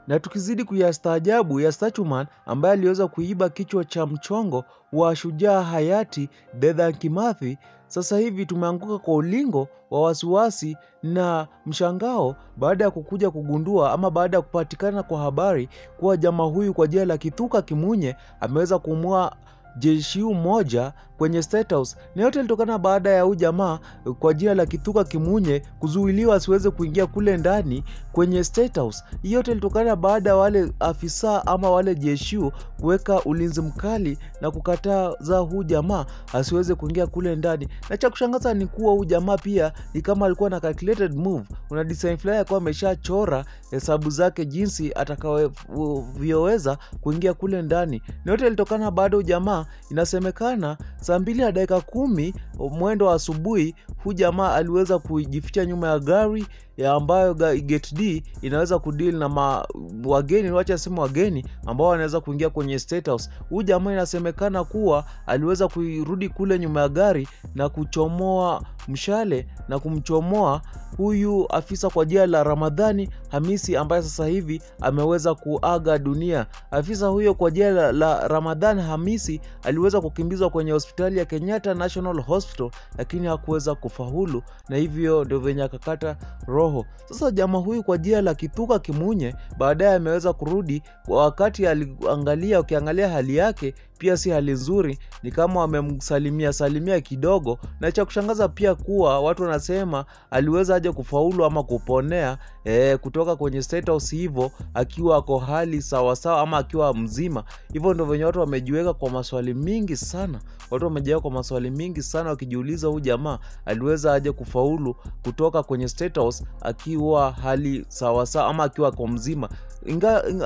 Na tukizidi kuyastaajabu ya Statuman ambaye aliweza kuiba kichwa cha mchongo wa shujaa hayati Dedan Kimathi, sasa hivi tumeanguka kwa ulingo wa wasiwasi na mshangao baada ya kukuja kugundua ama baada ya kupatikana kwa habari kuwa jamaa huyu kwa jina la Kithuka Kimunye ameweza kumua JSU moja kwenye State House. Na yote ilitokana baada ya huyu jamaa kwa jina la Kithuka Kimunye kuzuiliwa asiweze kuingia kule ndani kwenye State House. Hiyo yote ilitokana baada ya wale afisa ama wale JSU kuweka ulinzi mkali na kukataza huyu jamaa asiweze kuingia kule ndani. Na cha kushangaza ni kuwa huyu jamaa pia ni kama alikuwa na calculated move. Una design flyer kwa ameshachora hesabu zake jinsi atakavyoweza kuingia kule ndani. Na yote ilitokana baada huyu jamaa, inasemekana saa 2:10 mwendo wa asubuhi huyu jamaa aliweza kujificha nyuma ya gari ya ambayo gate D inaweza kudeal na wageni, wacha sema wageni ambao wanaweza kuingia kwenye State House. Huyu jamaa inasemekana kuwa aliweza kurudi kule nyuma ya gari na kuchomoa mshale na kumchomoa huyu afisa kwa jina la Ramadhani Hamisi ambaye sasa hivi ameweza kuaga dunia. Afisa huyo kwa jina la Ramadhani Hamisi aliweza kukimbizwa kwenye hospitali ya Kenyatta National Hospital, lakini hakuweza kufaulu, na hivyo ndio venye akakata roho. Sasa jamaa huyu kwa jina la Kithuka Kimunye baadaye ameweza kurudi. Wakati ukiangalia hali yake pia si hali nzuri, ni kama wamemsalimia kidogo. Na cha kushangaza pia kuwa watu wanasema aliweza aje kufaulu ama kuponea kutoka kwenye State House hivyo akiwa ako hali sawa ama akiwa mzima. Hivyo ndio venye watu wamejiweka kwa maswali mingi sana. Wakijiuliza huyu jamaa aliweza aje kufaulu kutoka kwenye State House akiwa hali sawa ama akiwa kwa mzima.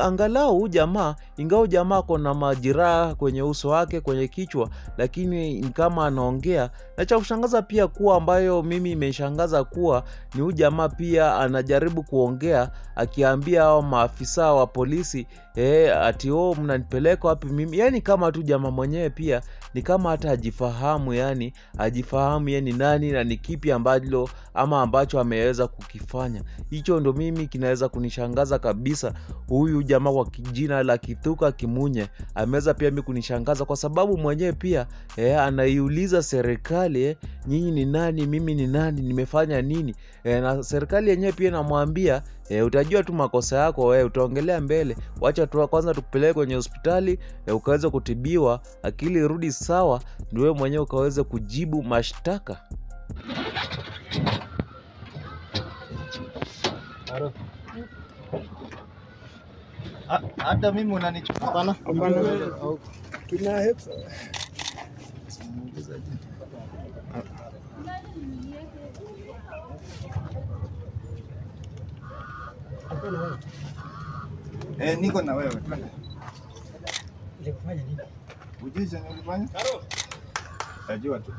Angalau huyu jamaa, ingawa jamaa ako na majeraha kwenye uso wake, kwenye kichwa, lakini ni kama anaongea. Na cha kushangaza pia kuwa ambayo mimi imeshangaza kuwa ni huyu jamaa pia anajaribu kuongea akiambia hao maafisa wa polisi ati mnanipeleka wapi mimi. Yani kama tu jamaa mwenyewe pia ni kama hata hajifahamu yani nani na ni kipi ambacho ameweza kukifanya. Hicho ndo mimi kinaweza kunishangaza kabisa. Huyu jamaa kwa jina la Kithuka Kimunye ameweza pia mimi kunishangaza kwa sababu mwenyewe pia anaiuliza serikali, nyinyi ni nani, mimi ni nani, nimefanya nini? Na serikali yenyewe pia inamwambia utajua tu makosa yako, utaongelea mbele, wacha tu kwanza tukupeleke kwenye hospitali ukaweze kutibiwa, akili irudi sawa, ndio wewe mwenyewe ukaweze kujibu mashtaka. Hata mimi unanichukua hapana. Kina hepa. Niko na wewe. Ulifanya nini? Ujizi ulifanya? Tajua tu.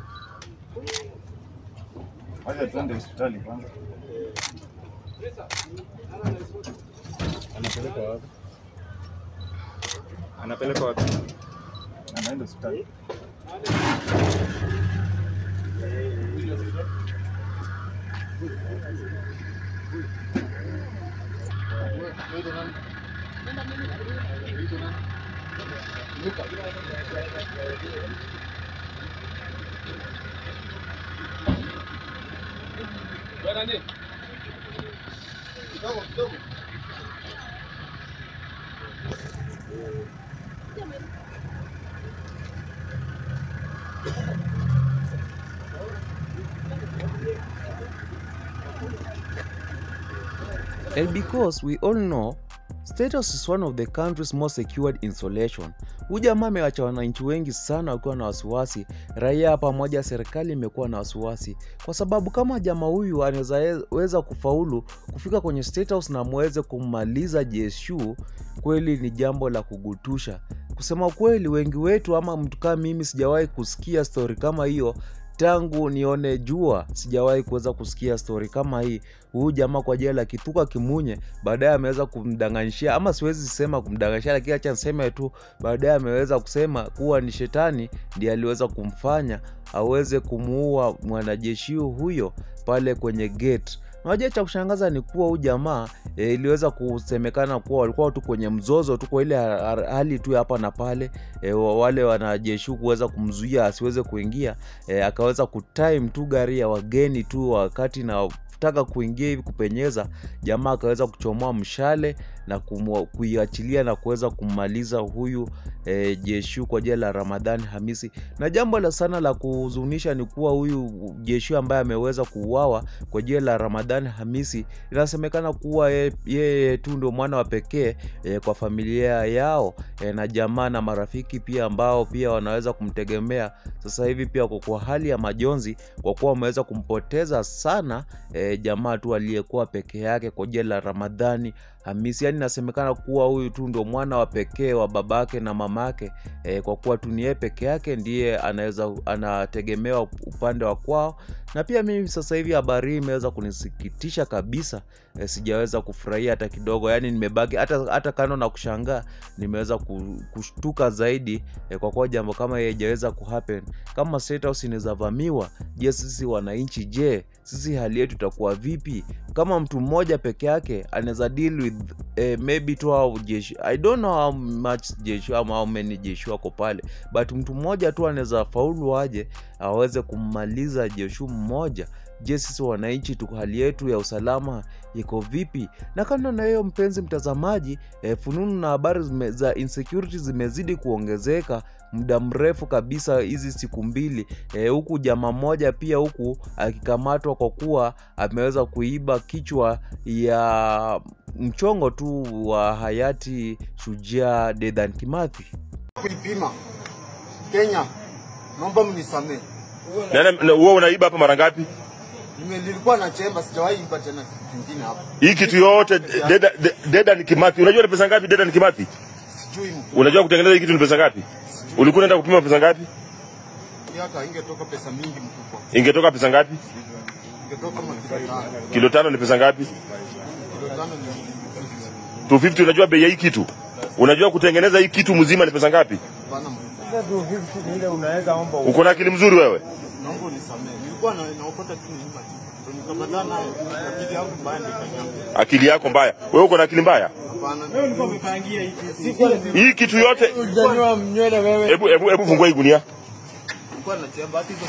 Wacha tuende hospitali kwanza. Anapeleka wapi? Anaenda hospitali. And because we all know State House is one of the country's most secured installation. Huyu jamaa amewacha wananchi wengi sana wakiwa na wasiwasi. Raia pamoja serikali imekuwa na wasiwasi kwa sababu kama jamaa huyu anaweza kufaulu kufika kwenye State House na muweze kumaliza JSU, kweli ni jambo la kugutusha. Kusema kweli, wengi wetu ama mtu kama mimi sijawahi kusikia story kama hiyo. Tangu nione jua sijawahi kuweza kusikia story kama hii. Huyu jamaa kwa jina la Kithuka Kimunye baadaye ameweza kumdanganyishia, ama siwezi sema kumdanganyishia, lakini acha niseme tu baadaye ameweza kusema kuwa ni shetani ndiye aliweza kumfanya aweze kumuua mwanajeshi huyo pale kwenye gate. Unajua cha kushangaza ni kuwa huyu jamaa iliweza kusemekana kuwa walikuwa tu kwenye mzozo tu, kwa ile hali tu hapa na pale, wale wanajeshi kuweza kumzuia asiweze kuingia, akaweza kutime tu gari ya wageni tu wakati na taka kuingia hivi kupenyeza, jamaa akaweza kuchomoa mshale na kuiachilia na kuweza kummaliza huyu Jeshu kwa jina la Ramadhani Hamisi. Na jambo la sana la kuhuzunisha ni kuwa huyu Jeshu ambaye ameweza kuuawa kwa jina la Ramadhani Hamisi, inasemekana kuwa yeye tu ndio mwana wa pekee kwa familia yao, na jamaa na marafiki pia ambao pia wanaweza kumtegemea sasa hivi pia kwa hali ya majonzi, kwa kuwa wameweza kumpoteza sana jamaa tu aliyekuwa peke yake kwa jina la Ramadhani Hamisi. Yani inasemekana kuwa huyu tu ndio mwana wa pekee wa babake na mamake, kwa kuwa tu ni yeye peke yake ndiye anategemewa upande wa kwao. Na pia mimi sasa hivi habari hii imeweza kunisikitisha kabisa, sijaweza kufurahia hata kidogo. Yani nimebaki hata kando na kushangaa, nimeweza kushtuka zaidi, kwa kuwa jambo kama hili haijaweza kuhappen. Kama State House inaweza vamiwa, je, sisi wananchi, je, sisi hali yetu itakuwa vipi? Kama mtu mmoja peke yake anaweza deal with maybe to how jeshi, I don't know how much jeshi ama how many jeshi wako pale, but mtu mmoja tu anaweza faulu aje aweze kummaliza jeshi mmoja. Je, sisi wananchi tu hali yetu ya usalama iko vipi? Na kando na hiyo, mpenzi mtazamaji, fununu na habari za insecurity zimezidi kuongezeka muda mrefu kabisa hizi siku mbili, huku jamaa mmoja pia huku akikamatwa kwa kuwa ameweza kuiba kichwa ya mchongo tu wa hayati shujaa Dedan Kimathi. Kulipima Kenya, naomba mnisamee. Wewe unaiba hapa mara ngapi? Nilikuwa na chemba, sijawahi iba tena kitu kingine hapa. Hii kitu yote Dedan Kimathi, unajua ni pesa ngapi Dedan Kimathi? Sijui. Unajua kutengeneza hii kitu ni pesa ngapi? Ulikuwa unaenda kupima pesa ngapi? Hata ingetoka pesa mingi mkubwa. Ingetoka pesa ngapi? Ingetoka kama kilo 5 ni pesa ngapi? Kilo 5 ni 250. Unajua bei ya hii kitu? Unajua kutengeneza hii kitu mzima ni pesa ngapi? bana. Sasa 250 ile unaweza omba. Uko na akili mzuri wewe? Naomba unisamee. Nilikuwa naokota kitu nyuma tu. Nikapatana akili yangu mbaya nikanyanga. Akili yako mbaya. Wewe uko na akili mbaya? Hapana. Wewe ulikuwa umepangia hii kitu yote. Unajua mnywele wewe. Hebu fungua hii gunia. Nilikuwa na chemba hizo.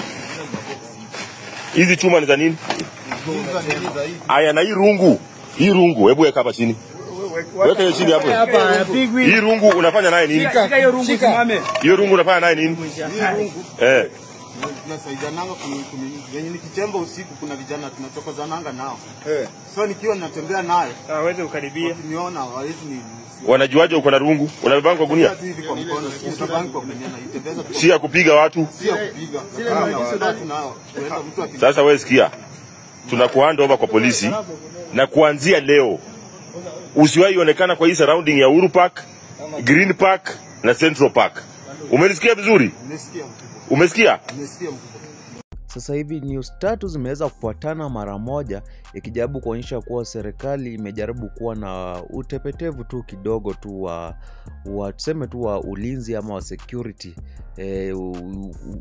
Hizi chuma ni za nini? Aya, na hii rungu. Hii rungu, hebu weka hapa chini. Weka hiyo chini hapo. Hii rungu unafanya naye nini? Shika hiyo rungu simame. Hiyo rungu unafanya naye nini? Tunasaidiananga yenye nikichemba usiku, kuna vijana tunachokozananga nao. So nikiwa natembea naye, hawezi ukaribia. Niona hawezi ni wanajuaje uko na rungu? Unabeba kwa gunia? Si ya kupiga watu. Si ya kupiga. Sasa wewe sikia. Tunakuhand over kwa polisi, na kuanzia leo usiwahi onekana kwa hii surrounding ya Uhuru Park, Green Park na Central Park. Umenisikia vizuri? Nimesikia. Umesikia? Nimesikia. Sasa hivi news tatu zimeweza kufuatana mara moja, ikijaribu kuonyesha kuwa serikali imejaribu kuwa na utepetevu tu kidogo tu wa tuseme tu wa ulinzi ama wa security.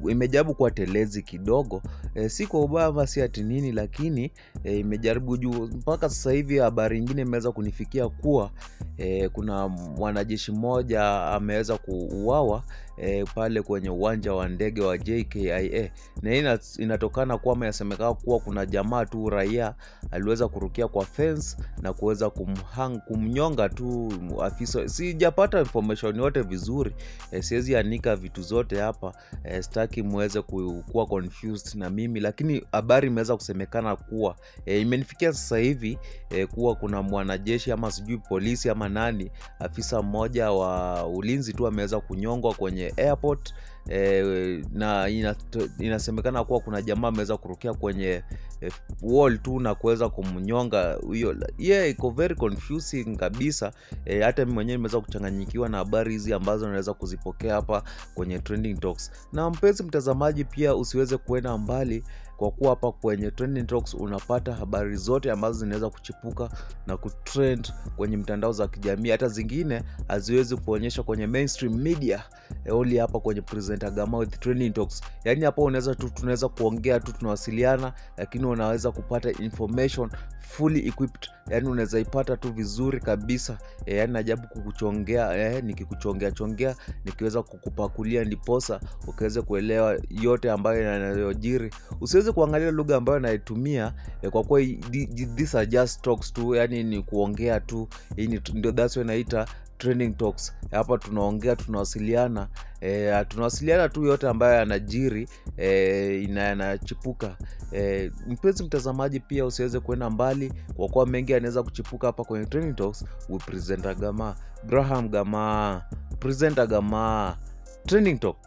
Imejaribu kuwa telezi kidogo, si kwa ubaya ama si ati nini, lakini imejaribu juu. Mpaka sasa hivi habari nyingine imeweza kunifikia kuwa kuna mwanajeshi mmoja ameweza kuuawa pale kwenye uwanja wa ndege wa JKIA, na hii inatokana kwamba inasemekana kuwa kuna jamaa tu raia aliweza kurukia kwa fence na kuweza kumnyonga tu afisa. Sijapata information yote vizuri, siwezi anika vitu zote hapa, sitaki muweze kuwa confused na mimi, lakini habari imeweza kusemekana kuwa imenifikia sasa hivi kuwa kuna mwanajeshi ama sijui polisi ama nani, afisa mmoja wa ulinzi tu ameweza kunyongwa kwenye airport, na inasemekana kuwa kuna jamaa ameweza kurukia kwenye wall tu na kuweza kumnyonga huyo. Iko very confusing kabisa. Hata mimi mwenyewe nimeweza kuchanganyikiwa na habari hizi ambazo naweza kuzipokea hapa kwenye Trending Talks. Na mpenzi mtazamaji, pia usiweze kuenda mbali, kwa kuwa hapa kwenye Trending Talks unapata habari zote ambazo zinaweza kuchipuka na kutrend kwenye mtandao za kijamii, hata zingine haziwezi kuonyesha kwenye mainstream media. Only hapa kwenye Presenter Gama with Trending Talks. Yani hapa tunaweza kuongea tu, tunawasiliana, lakini unaweza kupata information fully equipped. Yani unaweza ipata tu vizuri kabisa. Yani najabu kukuchongea, nikikuchongea nikiweza kukupakulia ndiposa ukaweze kuelewa yote ambayo yanayojiri. Usiweze kuangalia lugha ambayo naitumia, kwa kuwa these are just talks tu, yani ni kuongea tu. Ndio that's why naita Trending Talks. Hapa tunaongea, tunawasiliana, tunawasiliana tu yote ambayo yanajiri, yanachipuka. Mpenzi mtazamaji, pia usiweze kwenda mbali, kwa kuwa mengi yanaweza kuchipuka hapa kwenye Trending Talks with Presenter Gama, Graham Gama, Presenter Gama, Trending Talk.